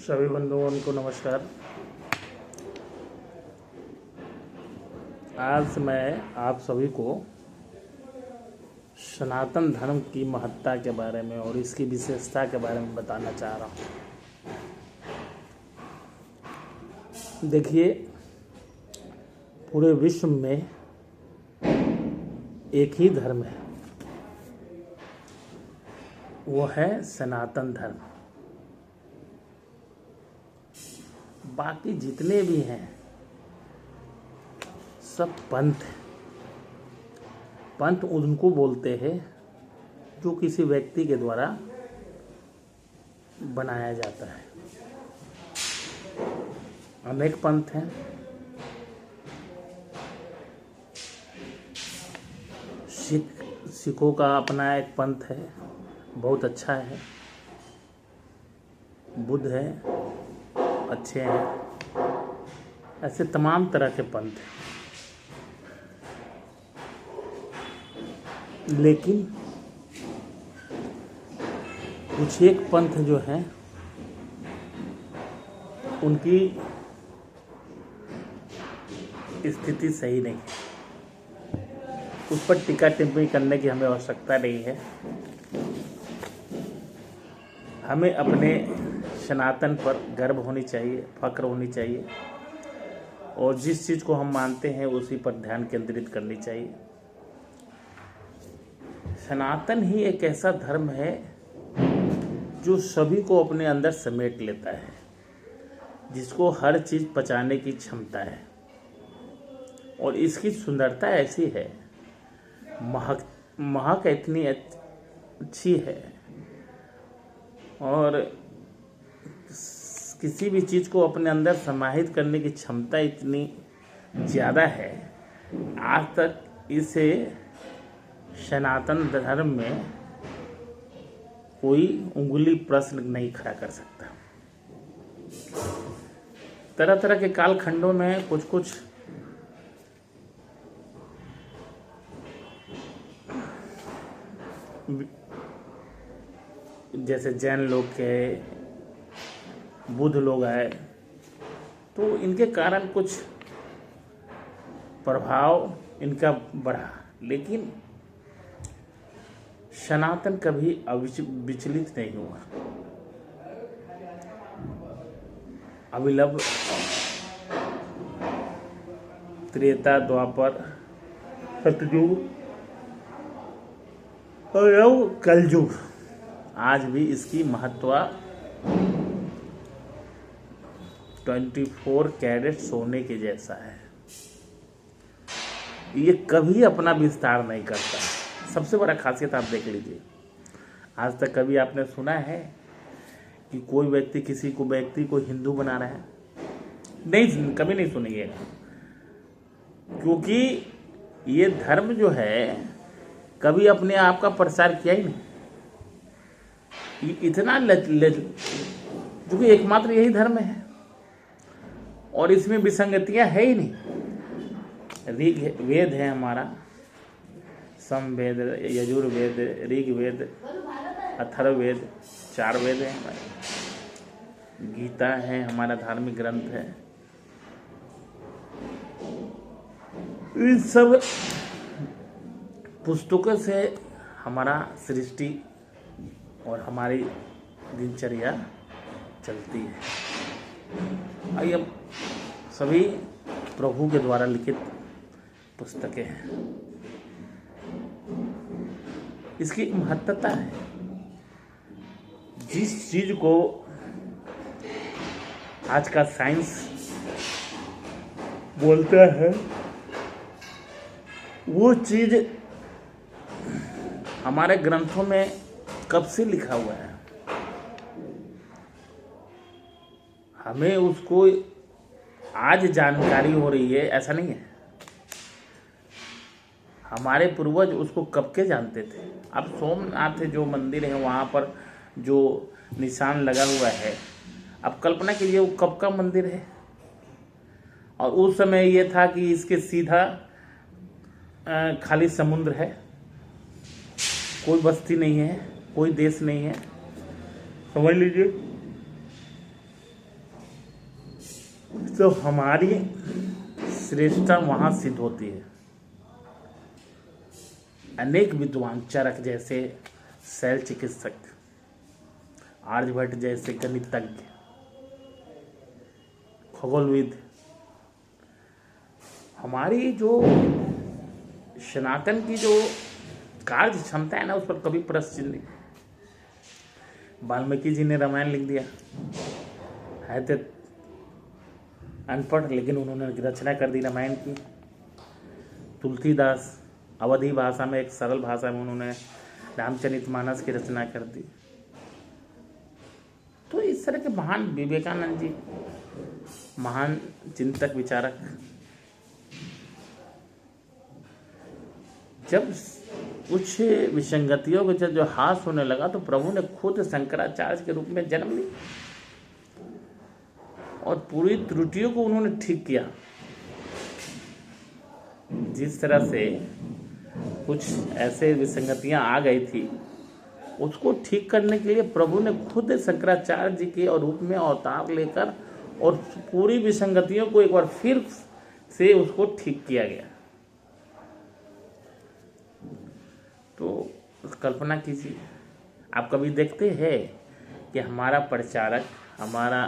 सभी बंधुओं को नमस्कार। आज मैं आप सभी को सनातन धर्म की महत्ता के बारे में और इसकी विशेषता के बारे में बताना चाह रहा हूँ। देखिए, पूरे विश्व में एक ही धर्म है, वो है सनातन धर्म। बाकी जितने भी हैं सब पंथ हैं। पंथ उनको बोलते हैं जो किसी व्यक्ति के द्वारा बनाया जाता है। अनेक पंथ हैं। सिखों का अपना एक पंथ है, बहुत अच्छा है। बुद्ध है, अच्छे हैं। ऐसे तमाम तरह के पंथ हैं। लेकिन कुछ एक पंथ जो हैं उनकी स्थिति सही नहीं है। उस पर टीका टिप्पणी करने की हमें आवश्यकता नहीं है। हमें अपने सनातन पर गर्व होनी चाहिए, फक्र होनी चाहिए और जिस चीज़ को हम मानते हैं उसी पर ध्यान केंद्रित करनी चाहिए। सनातन ही एक ऐसा धर्म है जो सभी को अपने अंदर समेट लेता है, जिसको हर चीज़ पचाने की क्षमता है। और इसकी सुंदरता ऐसी है, महक इतनी अच्छी है और किसी भी चीज़ को अपने अंदर समाहित करने की क्षमता इतनी ज़्यादा है। आज तक इसे सनातन धर्म में कोई उंगली प्रश्न नहीं खड़ा कर सकता। तरह तरह के कालखंडों में कुछ कुछ जैसे जैन लोग के, बुद्ध लोग आए, तो इनके कारण कुछ प्रभाव इनका बढ़ा। लेकिन सनातन कभी विचलित नहीं हुआ। अभिलव, त्रेता, द्वापर, सतयुग और कलयुग, आज भी इसकी महत्व 24 कैरेट सोने के जैसा है। ये कभी अपना विस्तार नहीं करता। सबसे बड़ा खासियत आप देख लीजिए, आज तक कभी आपने सुना है कि कोई व्यक्ति किसी को व्यक्ति को हिंदू बना रहा है? नहीं, कभी नहीं सुनिएगा। क्योंकि ये धर्म जो है कभी अपने आप का प्रसार किया ही नहीं। इतना क्योंकि एकमात्र यही धर्म है और इसमें विसंगतियां है ही नहीं। ऋग वेद है हमारा, समवेद, यजुर्वेद, ऋग्वेद, अथर्ववेद, 4 वेद हैं हमारे। गीता है, हमारा धार्मिक ग्रंथ है। इन सब पुस्तकों से हमारा सृष्टि और हमारी दिनचर्या चलती है। ये सभी प्रभु के द्वारा लिखित पुस्तकें हैं। इसकी महत्ता है। जिस चीज को आज का साइंस बोलता है वो चीज हमारे ग्रंथों में कब से लिखा हुआ है। हमें उसको आज जानकारी हो रही है ऐसा नहीं है। हमारे पूर्वज उसको कब के जानते थे। अब सोमनाथ जो मंदिर है वहाँ पर जो निशान लगा हुआ है, अब कल्पना कीजिए वो कब का मंदिर है। और उस समय ये था कि इसके सीधा खाली समुद्र है, कोई बस्ती नहीं है, कोई देश नहीं है। समझ लीजिए तो हमारी श्रेष्ठता वहाँ सिद्ध होती है। अनेक विद्वान चरक जैसे शैल चिकित्सक, आर्यभट्ट जैसे गणितज्ञ, खगोलविद, हमारी जो सनातन की जो कार्य क्षमता है ना, उस पर कभी प्रश्न नहीं। वाल्मीकि जी ने रामायण लिख दिया, है तो अनपढ़, लेकिन उन्होंने रचना कर दी रामायण की। तुलसीदास अवधी भाषा में, एक सरल भाषा में उन्होंने रामचरितमानस की रचना कर दी। तो इस तरह के महान विवेकानंद जी, महान चिंतक विचारक, जब कुछ विसंगतियों को जो हास होने लगा तो प्रभु ने खुद शंकराचार्य के रूप में जन्म ली और पूरी त्रुटियों को उन्होंने ठीक किया। जिस तरह से कुछ ऐसे विसंगतियां आ गई थी, उसको ठीक करने के लिए प्रभु ने खुद शंकराचार्य जी के रूप में अवतार लेकर और पूरी विसंगतियों को एक बार फिर से उसको ठीक किया गया। तो कल्पना कीजिए, आप कभी देखते हैं कि हमारा प्रचारक, हमारा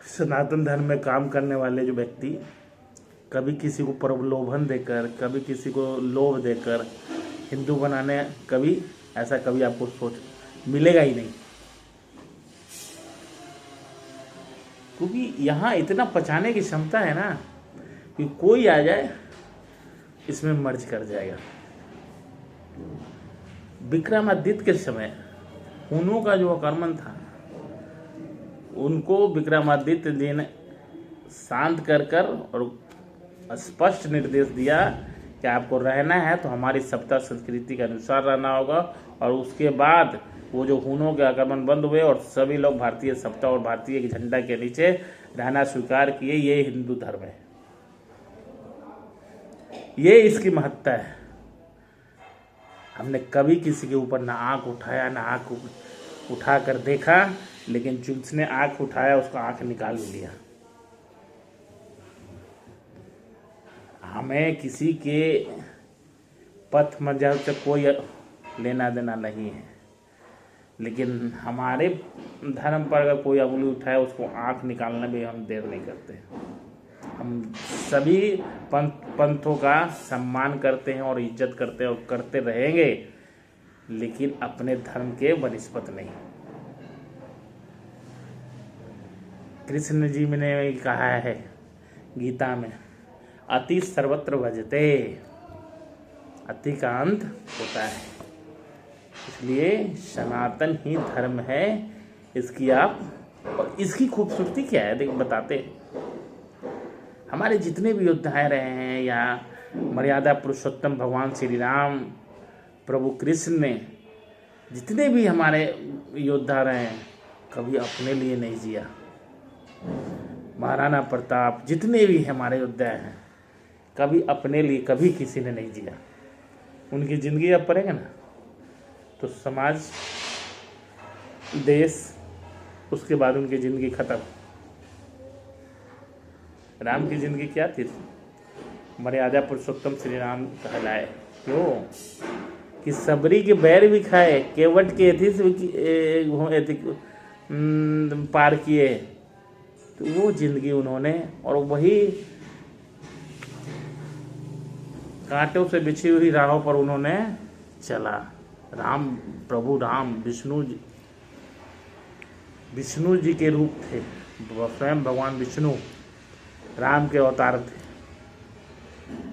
सनातन धर्म में काम करने वाले जो व्यक्ति कभी किसी को प्रलोभन देकर, कभी किसी को लोभ देकर हिंदू बनाने, कभी ऐसा कभी आपको सोच मिलेगा ही नहीं। क्योंकि यहाँ इतना पचाने की क्षमता है ना कि कोई आ जाए इसमें मर्ज कर जाएगा। विक्रमादित्य के समय हुनों का जो आक्रमण था, उनको विक्रमादित्य जी ने शांत कर और स्पष्ट निर्देश दिया कि आपको रहना है तो हमारी सप्ताह संस्कृति के अनुसार रहना होगा। और उसके बाद वो जो हुनों के आक्रमण बंद हुए और सभी लोग भारतीय सप्ताह और भारतीय झंडा के नीचे रहना स्वीकार किए। ये हिंदू धर्म है, ये इसकी महत्ता है। हमने कभी किसी के ऊपर ना आंख उठाया, ना आंख उठा कर देखा, लेकिन जिसने आंख उठाया उसका आंख निकाल लिया। हमें किसी के पथ मजहब से कोई लेना देना नहीं है, लेकिन हमारे धर्म पर अगर कोई अंगुली उठाए उसको आंख निकालने में हम देर नहीं करते। हम सभी पंथों का सम्मान करते हैं और इज्जत करते हैं और करते रहेंगे, लेकिन अपने धर्म के बनिस्पत नहीं। कृष्ण जी ने कहा है गीता में, अति सर्वत्र भजते, अति का अंत होता है। इसलिए सनातन ही धर्म है। इसकी आप, और इसकी खूबसूरती क्या है देख बताते हैं। हमारे जितने भी योद्धा रहे हैं, या मर्यादा पुरुषोत्तम भगवान श्री राम, प्रभु कृष्ण ने, जितने भी हमारे योद्धा रहे हैं, कभी अपने लिए नहीं जिया। महाराणा प्रताप, जितने भी हमारे योद्धा हैं, कभी अपने लिए कभी किसी ने नहीं जिया। उनकी ज़िंदगी अब पढ़ेंगे ना तो समाज, देश, उसके बाद उनकी ज़िंदगी खत्म। राम की ज़िंदगी क्या थी? मर्यादा पुरुषोत्तम श्री राम कहलाए। क्यों? कि सबरी के बैर भी खाए, केवट के एथी से पार किए। तो वो जिंदगी उन्होंने, और वही कांटों से बिछी हुई राहों पर उन्होंने चला। राम, प्रभु राम विष्णु जी के रूप थे, स्वयं भगवान विष्णु राम के अवतार थे,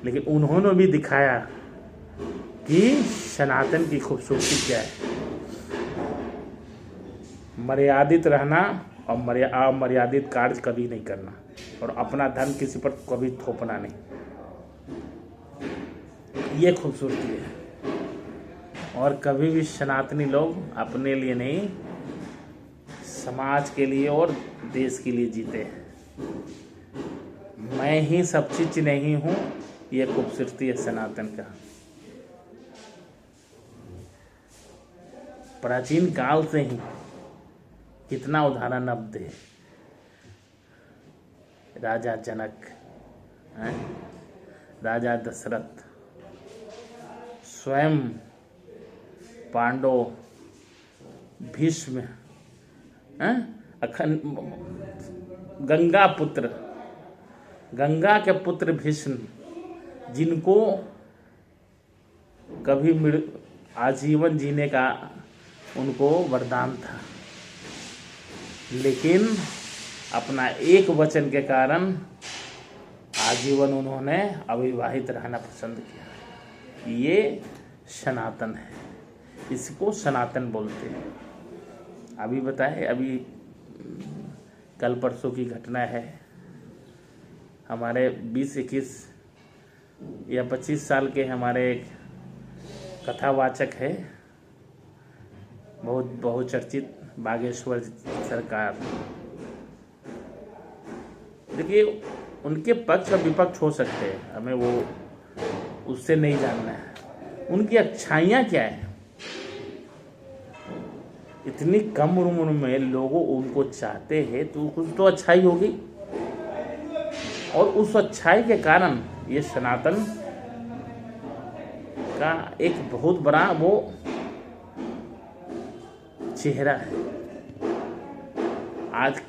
लेकिन उन्होंने भी दिखाया कि सनातन की खूबसूरती क्या है। मर्यादित रहना और अमर्यादित कार्य कभी नहीं करना, और अपना धर्म किसी पर कभी थोपना नहीं। ये खूबसूरती है। और कभी भी सनातनी लोग अपने लिए नहीं, समाज के लिए और देश के लिए जीते हैं। मैं ही सब चीज नहीं हूँ, ये खूबसूरती है सनातन का। प्राचीन काल से ही कितना उदाहरण अब दे। राजा जनक, राजा दशरथ, स्वयं पांडव, भीष्म, अखंड गंगा के पुत्र भीष्म, जिनको कभी आजीवन जीने का उनको वरदान था, लेकिन अपना एक वचन के कारण आजीवन उन्होंने अविवाहित रहना पसंद किया। ये सनातन है, इसको सनातन बोलते हैं। अभी बताए, अभी कल परसों की घटना है, हमारे 20-21 या 25 साल के हमारे एक कथावाचक है, बहुत बहुचर्चित बागेश्वर सरकार। देखिए, उनके पक्ष और विपक्ष हो सकते हैं, हमें वो उससे नहीं जानना है। उनकी अच्छाइयाँ क्या है? इतनी कम उम्र में लोगों उनको चाहते हैं, तो कुछ तो अच्छाई होगी, और उस अच्छाई के कारण ये सनातन का एक बहुत बड़ा वो चेहरा है। आज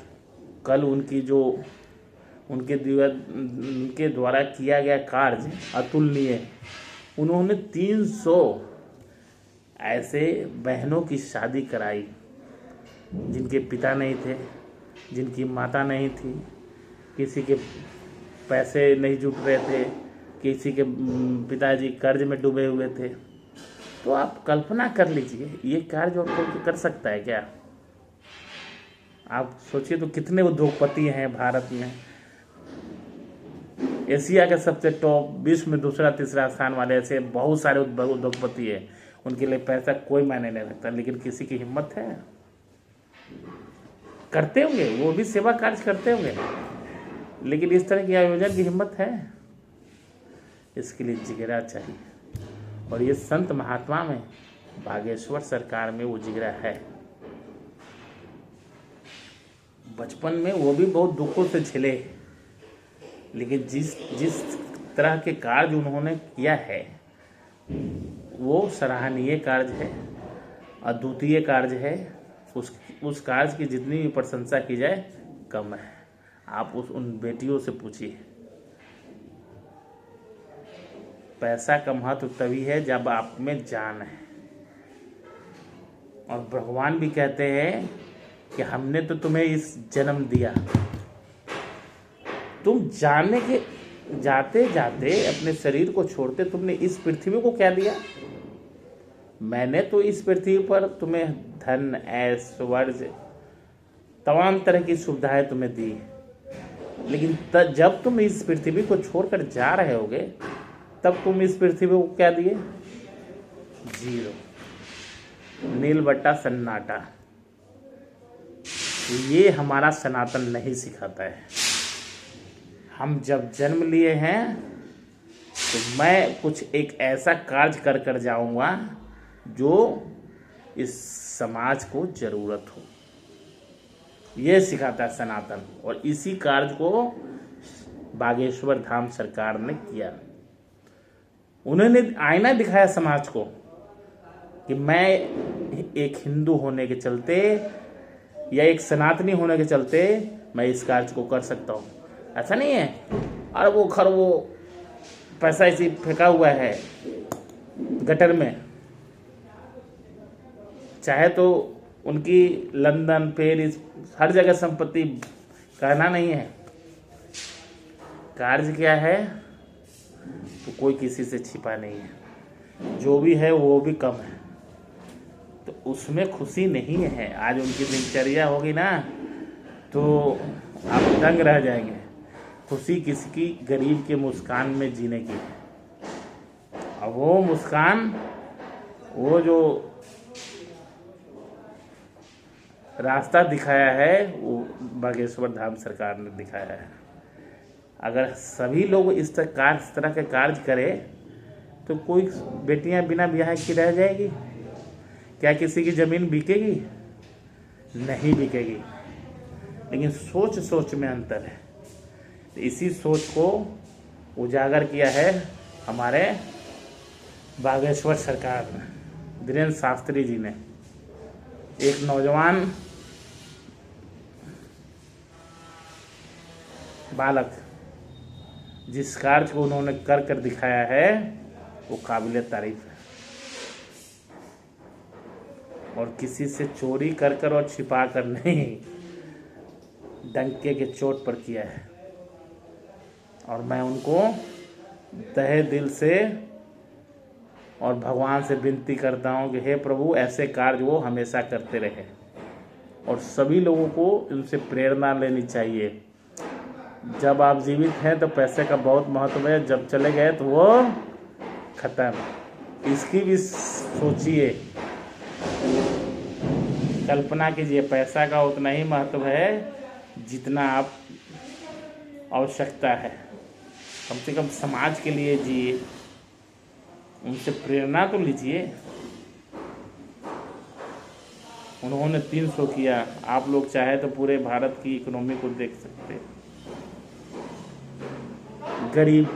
कल उनकी जो उनके द्वारा किया गया कार्य अतुलनीय है। उन्होंने 300 ऐसे बहनों की शादी कराई जिनके पिता नहीं थे, जिनकी माता नहीं थी, किसी के पैसे नहीं जुट रहे थे, किसी के पिताजी कर्ज में डूबे हुए थे। तो आप कल्पना कर लीजिए, ये कार्य और कोई कर सकता है क्या? आप सोचिए तो कितने उद्योगपति हैं भारत में। एशिया के सबसे टॉप, विश्व में दूसरा तीसरा स्थान वाले ऐसे बहुत सारे उद्योगपति हैं। उनके लिए पैसा कोई मायने नहीं रखता, लेकिन किसी की हिम्मत है? करते होंगे, वो भी सेवा कार्य करते होंगे, लेकिन इस तरह की आयोजन की हिम्मत है? इसके लिए जिगरा चाहिए, और ये संत महात्मा में, बागेश्वर सरकार में वो जिगरा है। बचपन में वो भी बहुत दुखों से झेले, लेकिन जिस तरह के कार्य उन्होंने किया है वो सराहनीय कार्य है, अद्वितीय कार्य है। उस कार्य की जितनी भी प्रशंसा की जाए कम है। आप उन बेटियों से पूछिए। पैसा का महत्व तभी है जब आप में जान है, और भगवान भी कहते हैं कि हमने तो तुम्हें इस जन्म दिया, तुम जानने के जाते जाते अपने शरीर को छोड़ते तुमने इस पृथ्वी को क्या दिया? मैंने तो इस पृथ्वी पर तुम्हें धन, ऐश्वर्य, तमाम तरह की सुविधाएं तुम्हें दी, लेकिन जब तुम इस पृथ्वी को छोड़कर जा रहे होगे, तब तुम इस पृथ्वी को क्या दिए? जीरो, नील बट्टा सन्नाटा। ये हमारा सनातन नहीं सिखाता है। हम जब जन्म लिए हैं तो मैं कुछ एक ऐसा कार्य कर कर जाऊंगा जो इस समाज को जरूरत हो, ये सिखाता है सनातन। और इसी कार्य को बागेश्वर धाम सरकार ने किया। उन्होंने आईना दिखाया समाज को कि मैं एक हिंदू होने के चलते या एक सनातनी होने के चलते मैं इस कार्य को कर सकता हूँ। ऐसा नहीं है और वो पैसा इसी फेंका हुआ है गटर में, चाहे तो उनकी लंदन, पेरिस, हर जगह संपत्ति कहना नहीं है। कार्य क्या है तो कोई किसी से छिपा नहीं है, जो भी है वो भी कम है, तो उसमें खुशी नहीं है। आज उनकी दिनचर्या होगी ना तो आप दंग रह जाएंगे। खुशी किसकी? गरीब के मुस्कान में जीने की। अब वो मुस्कान, वो जो रास्ता दिखाया है वो बागेश्वर धाम सरकार ने दिखाया है। अगर सभी लोग इस तरह के कार्य करें तो कोई बेटियां बिना ब्याह की रह जाएगी? क्या किसी की जमीन बिकेगी? नहीं बिकेगी। लेकिन सोच सोच में अंतर है। तो इसी सोच को उजागर किया है हमारे बागेश्वर सरकार ने, धीरेन्द्र शास्त्री जी ने। एक नौजवान बालक जिस कार्य को उन्होंने कर दिखाया है वो काबिल तारीफ है। और किसी से चोरी कर और छिपा कर नहीं, डंके के चोट पर किया है। और मैं उनको तहे दिल से और भगवान से विनती करता हूँ कि हे प्रभु, ऐसे कार्य वो हमेशा करते रहे। और सभी लोगों को इनसे प्रेरणा लेनी चाहिए। जब आप जीवित हैं तो पैसे का बहुत महत्व है, जब चले गए तो वो खत्म। इसकी भी सोचिए, कल्पना कीजिए। पैसा का उतना ही महत्व है जितना आप आवश्यकता है। कम से कम समाज के लिए जिए, उनसे प्रेरणा तो लीजिए। उन्होंने 300 किया, आप लोग चाहे तो पूरे भारत की इकोनॉमी को देख सकते हैं। गरीब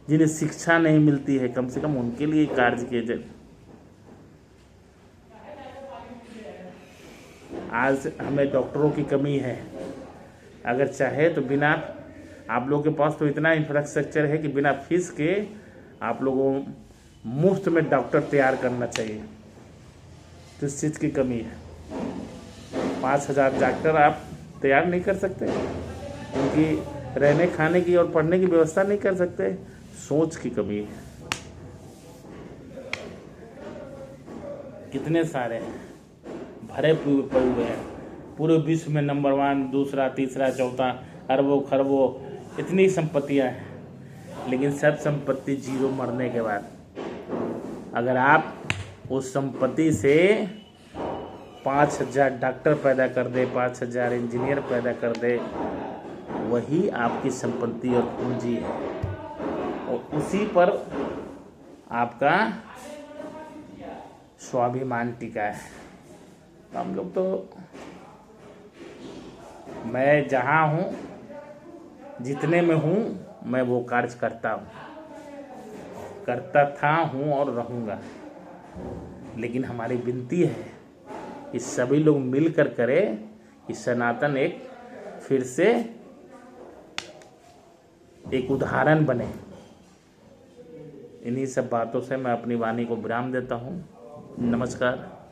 जिन्हें शिक्षा नहीं मिलती है, कम से कम उनके लिए कार्य किए जाए। आज हमें डॉक्टरों की कमी है। अगर चाहे तो बिना, आप लोगों के पास तो इतना इंफ्रास्ट्रक्चर है कि बिना फीस के आप लोगों मुफ्त में डॉक्टर तैयार करना चाहिए। तो इस चीज़ की कमी है। 5000 डॉक्टर आप तैयार नहीं कर सकते, उनकी रहने खाने की और पढ़ने की व्यवस्था नहीं कर सकते। सोच की कमी है। कितने सारे भरे हुए हैं पूरे विश्व में, नंबर 1, दूसरा, तीसरा, चौथा, अरबों खरबों इतनी संपत्तियां हैं। लेकिन सब संपत्ति जीरो मरने के बाद। अगर आप उस संपत्ति से 5000 डॉक्टर पैदा कर दे, 5000 इंजीनियर पैदा कर दे, वही आपकी संपत्ति और पूंजी है। और उसी पर आपका स्वाभिमान टिका है। तो हम लोग तो, मैं जहाँ हूँ, जितने में हूँ, मैं वो कार्य करता हूँ, करता था, हूँ और रहूँगा। लेकिन हमारी विनती है कि सभी लोग मिलकर करें कि सनातन एक फिर से एक उदाहरण बने। इन्हीं सब बातों से मैं अपनी वाणी को विराम देता हूँ। नमस्कार।